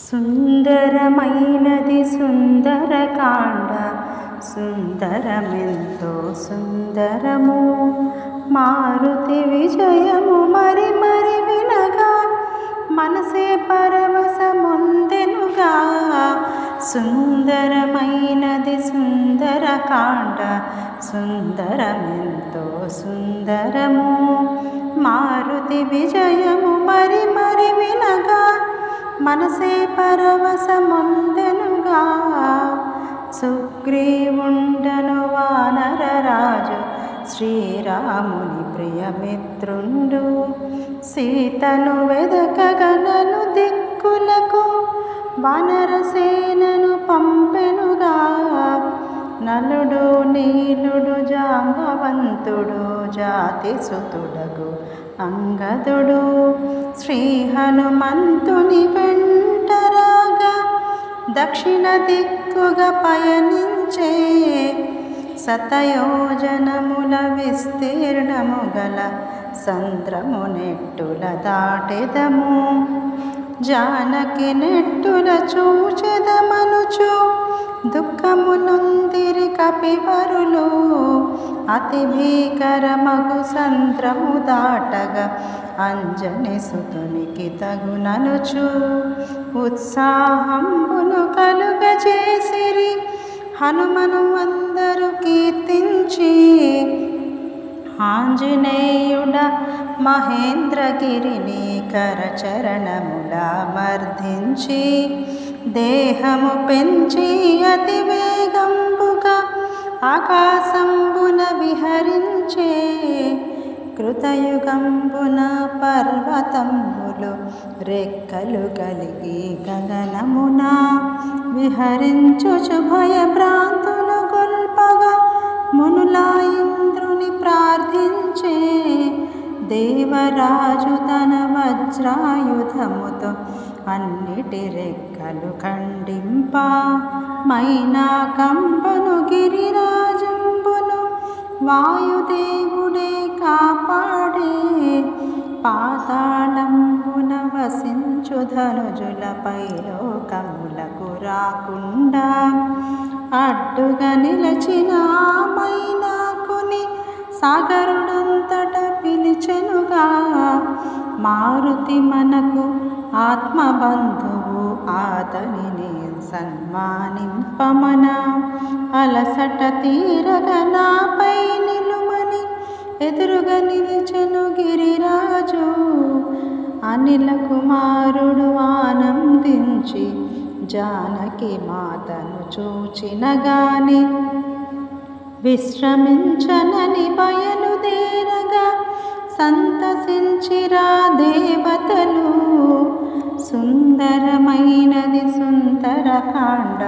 సుందరమైనది సుందరకాండ, సుందరమెంతో సుందరము. మారుతి విజయము మరి మరి వినగా మనసే పరవశముందెనుగా. సుందరమైనది సుందరకాండ, సుందరమెంతో సుందరము. మారుతి విజయము మరి మరి వినగా మనసే పరవశముందెనుగా. సుగ్రీవుండను వానరరాజు, శ్రీరాముని ప్రియమిత్రుండు. సీతను వెదకగా నలు దిక్కులకు వానరసేనను పంపెనుగా. నలుడు నీలుడు జాంబవంతుడు, జాతిసుతుడగు అంగదుడు. శ్రీ హనుమంతుని వెంటరాగా దక్షిణ దిక్కుగా పయనించే. శతయోజనముల విస్తీర్ణము గల సంద్రము నెట్టుల దాటెదము. జానకి నెట్టుల చూచెదమనుచు దుఃఖమునొందిరి కపివరులు. అతి భీకరమగు సంద్రము దాటగా అంజని సుతునికి తగుననుచు ఉత్సాహంబును కలుగజేసిరి. హనుమను అందరూ కీర్తించి ఆంజనేయుడ మహేంద్రగిరిని కరచరణముల మర్ధించి. దేహము పెంచి అతి వేగంబుగా ఆకాశంబున విహరించే. కృతయుగంబున పర్వతంబులు రెక్కలు కలిగి గగనమున విహరించుచు భయభ్రాంతులు గొల్పగా మునులా ఇంద్రుని ప్రార్థించే. దేవరాజు తన వజ్రాయుధముతో అన్నిటి రెక్కలు ఖండింప. మైనా కంపను గిరిరాజంబును వాయుదేవుడే కాపాడే. పాతాళంబున వసించు ధనుజులపై లోకములకు రాకుండా అడ్డుగా నిలచిన మైనాకుని సాగరుడంతట పిలిచెనుగా. మారుతి మనకు ఆత్మబంధువు, అతనిని సన్మానింపమన. అలసట తీరగా నాపై నిలుమని ఎదురుగా నిలిచెను గిరిరాజు. అనిల కుమారుడు ఆనందించి జానకి మాతను చూచినగాని విశ్రమించనని బయలుదేరగా సంతసించిరా దేవతలు. సుందరమైనది సుందరకాండ,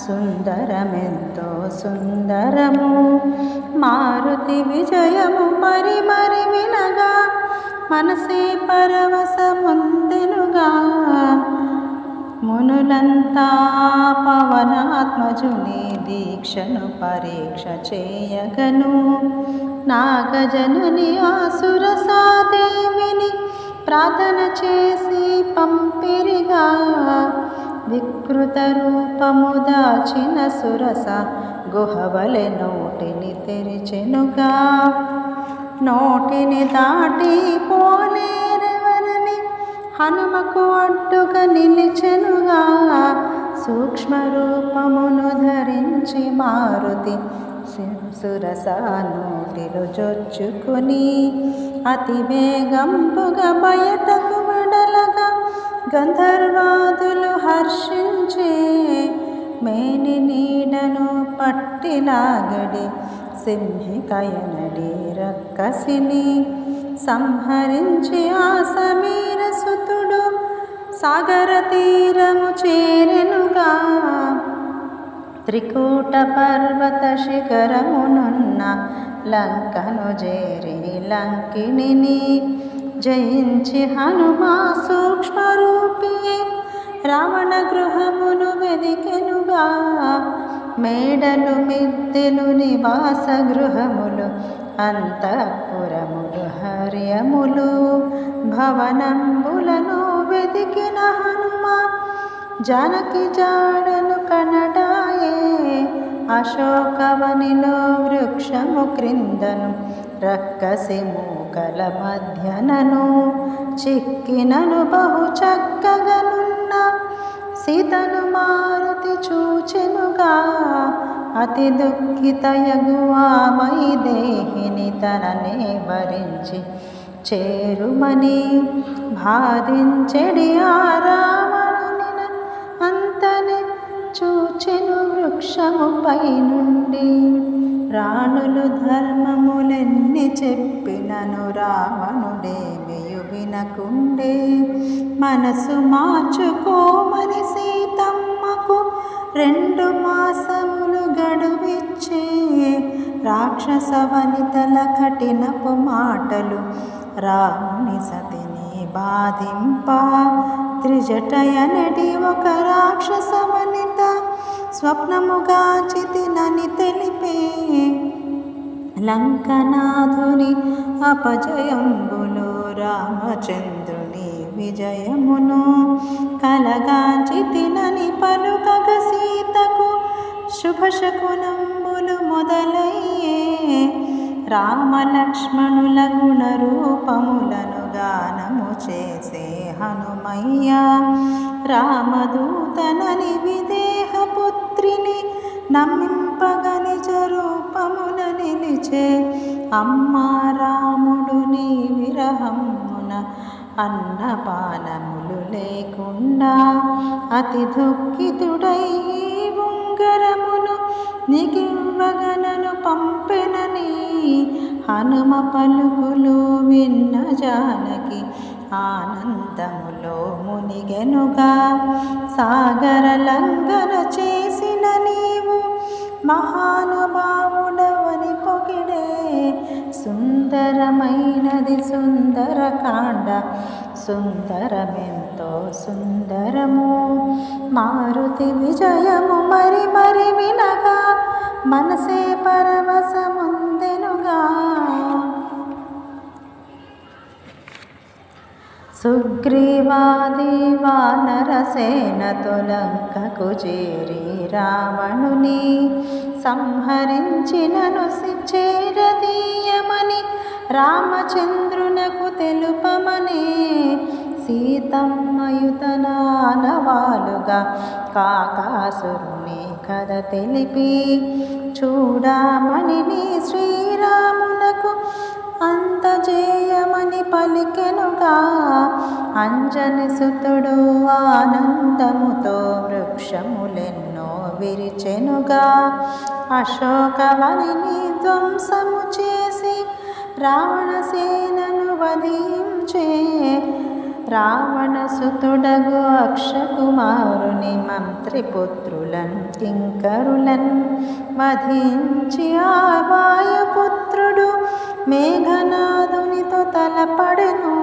సుందరమెంతో సుందరము. మారుతి విజయము మరి మరి వినగా మనసే పరవశముందెనుగా. మునులంతా పవనాత్మజుని దీక్షను పరీక్ష చేయగను. నాగజనని ఆసురసాదేవిని ప్రార్థన చేసి పంపిరిగా. వికృత రూపము దాచిన సురస గుహవలె నోటిని తెరిచెనుగా. నోటిని దాటి పోలేరెవరని హనుమకు అడ్డుగా నిలిచెనుగా. సూక్ష్మ రూపమును ధరించి మారుతి సురస నోటిలో జొచ్చుకొని అతి వేగంపుగా బయటకు వెడలగా గంధర్వాదులు హర్షించే. మేని నీడను పట్టిలాగడి సింహికయనడి రక్కసిని సంహరించి ఆ సమీర సుతుడు సాగర తీరము చేరెనుగా. త్రికూట పర్వత శిఖరమునున్న లంకను చేరి లంకిణిని జయించి హనుమా సూక్ష్మరూపియే రావణ గృహమును వెదికెనుగా. మేడలు మిద్దెలు నివాస గృహములు అంతఃపురములు హర్యములు భవనంబులను వెదికిన హనుమ జానకి జాడను కనడాయే అశోకవనిలో వృక్షము క్రిందను రక్కసి మూకల మధ్యనను చిక్కినను బహు చక్కగనున్న సీతను మారుతి చూచెనుగా అతి దుఃఖితయగువా వైదేహిని తననే వరించి చేరుమని బాధించెడి ఆ రావణుని అంతనే చూచెను వృక్షముపై నుండి. రాణులు ధర్మములెన్ని చెప్పినను రావణుడేమియు వినకుండే మనసు మార్చుకోమని సీతమ్మకు 2 మాసములు గడువిచ్చే రాక్షస వనితల కఠినపు మాటలు రాముని సతిని బాధింప త్రిజటయనటి ఒక రాక్షస వనిత స్వప్నముగా చితినని తెలిపే లంకనాథుని అపజయంబులో రామచంద్రుని విజయమును కలగాంచితినని పలుకగ సీతకు శుభశకునంబులు మొదలయ్యే రామలక్ష్మణుల గుణరూపములను గానము చేసే హనుమయ్య రామదూతనని విదేహపుత్రిని నమ్మింపగ నిజ రూపమున నిలిచే అమ్మా రాముడు నీ విరహమున అన్నపానములు లేకుండా అతి దుఃఖితుడై ఉంగరమును నీకివ్వగనను పంపెనని హనుమ పలుకులు విన్న జానకి ఆనందములో మునిగెనుగా సాగర లంఘన చేసిన నీవు మహానుభావుడవని పొగిడే సుందరమైనది సుందరకాండ సుందరమెంతో సుందరము మారుతి విజయము మరి మరి వినగా మనసే పరవశముందెనుగా. సుగ్రీవాది వానరసేనతో లంకకు చేరి రావణుని సంహరించినను చేరదీయమని రామచంద్రునకు తెలుపమనే సీతమ్మయుతనానవాలుగా కాకాసురుని కథ తెలిపి చూడమని నీ శ్రీరామునకు అంతజేయమని పలికెనుగా. అంజని సుతుడు ఆనందముతో వృక్షములెన్నో విరిచెనుగా అశోకవనిని ధ్వంసము చేసి రావణసేనను వధించే రావణసుతుడగు అక్షకుమారుని మంత్రిపుత్రులన్ కింకరులన్ వధించి ఆ వాయుపుత్రుడు మేఘనాథునితో తలపడెను.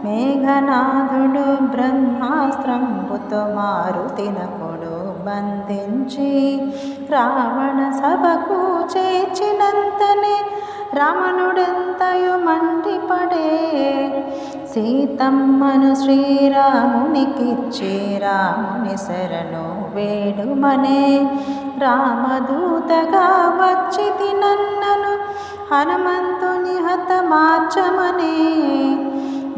మేఘనాథుడు బ్రహ్మాస్త్రంబుతో మారుతినకుడు బంధించి రావణ సభకు చేర్చినంతనే రావణుడెంతయు మండిపడే సీతమ్మను శ్రీరామునికిచ్చి రాముని శరణు వేడుమనే రామదూతగా వచ్చితి నన్నను హనుమంతుని హతమార్చమనే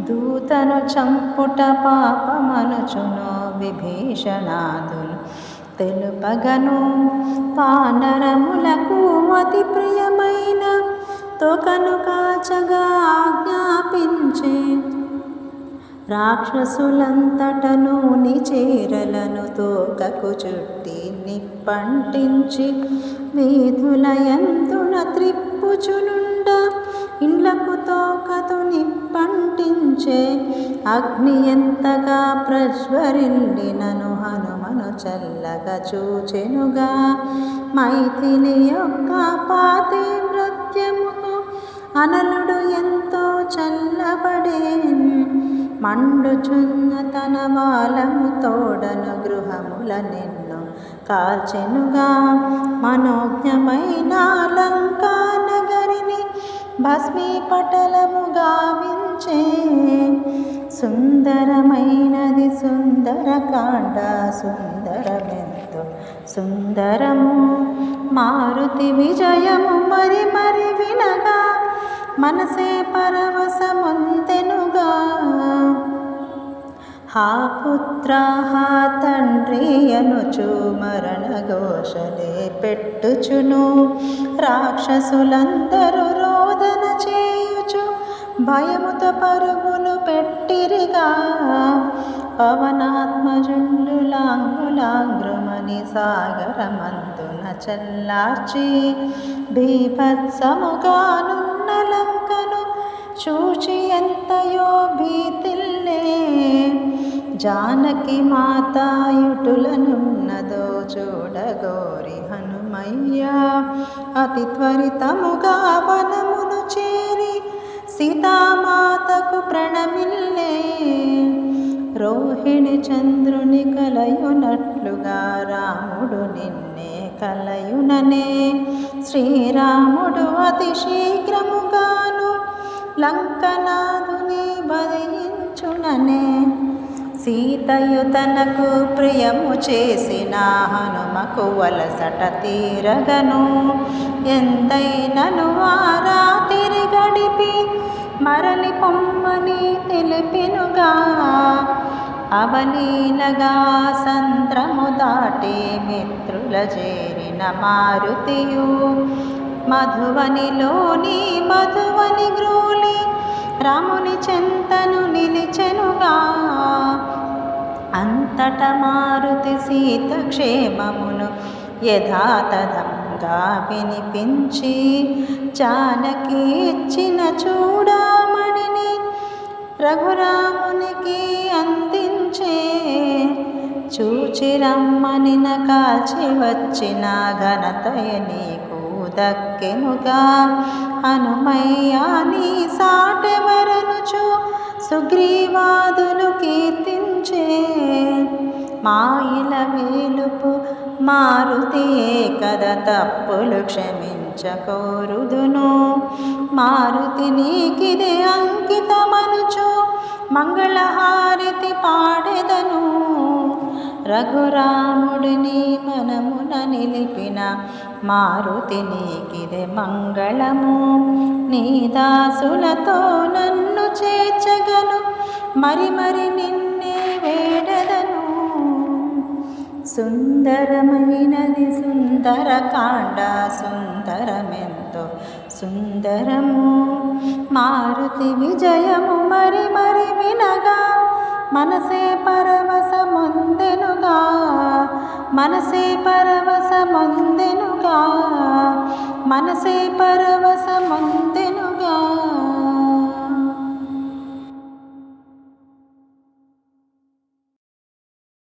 దూతను చంపుట పాపమనుచును విభీషణాదులు తెలుపగను వానరములకు అతి ప్రియమైన తోకను కాచగా ఆజ్ఞాపించే రాక్షసులంతటను నిచేరలను తోకకు చుట్టి నిప్పంటించి వీధులయందున త్రిప్పుచునుండ ఇండ్లకు తోకతో నిప్పంటించే అగ్ని ఎంతగా ప్రజ్వరిల్లినను హనుమను చల్లగా చూచెనుగా మైథిలి యొక్క పాతివ్రత్యముతో అనలుడు ఎంతో చల్లబడేన్ మండుచున్న తన వాలము తోడను గృహముల నిన్ను కాల్చెనుగా మనోజ్ఞమైన లంకా నగరిని భస్మీపటలము గావించే సుందరమైనది సుందరకాండ సుందరమెంతో సుందరము మారుతి విజయము మరి మరి వినగా మనసే పరవశమొందెనుగా. హా పుత్ర హా తండ్రి అనుచు మరణ ఘోషలే పెట్టుచును రాక్షసులందరూ రోదన చేయుచు భయముతో పరుగులు పెట్టిరిగా. పవనాత్మజుండు లాంగులాంగ్రుమని సాగరమందున చల్లార్చి బీభత్సముగానున్న లంకను చూచి ఎంతయో భీతిల్లే. జానకి మాతాయుటులనున్నదో చూడగోరి హనుమయ్య అతి త్వరితముగా వనమును చేరి సీతామాతకు ప్రణమిల్లే. రోహిణి చంద్రుని కలయునట్లుగా రాముడు నిన్నే కలయుననే. శ్రీరాముడు అతి శీఘ్రముగాను లంకనాథుని వధించుననే. సీతయు తనకు ప్రియము చేసిన హనుమకు వలసట తీరగను ఎంతైనను వారా తిరిగడిపి మరలి పొమ్మని తెలిపినుగా. అవలీలగా సంద్రము దాటి మిత్రుల చేరిన మారుతియు మధువనిలోని మధువని గ్రోలి రాముని చెంతను నిలిచెనుగా. అంతట మారుతి సీత క్షేమమును యథాతథంగా వినిపించి జానకి ఇచ్చిన చూడామణిని రఘురామునికి అందించే. చూచి రమ్మనిన కాల్చి వచ్చిన ఘనతయ నీకు దక్కెనుగా. హనుమయ్య నీ సాటెవరనుచు సుగ్రీవాదులు కీర్తించే. మాయిల వేలుపు మారుతియే కద తప్పులు క్షమించకోరుదును. మారుతి నీకిదే అంకితమనుచు మంగళహారతి పాడెదను. రఘురాముడిని మనమున నిలిపిన మారుతి నీకిదే మంగళము. నీ దాసులతో నన్ను చేర్చగను మరి మరి నిన్నే వేడదను. సుందరమైనది సుందరకాండ సుందరమెంతో సుందరము మారుతి విజయము మరి మరి వినగా మనసే పరవశమొందెనుగా. మనసే పరవశమొందెనుగా. మనసే పరవశ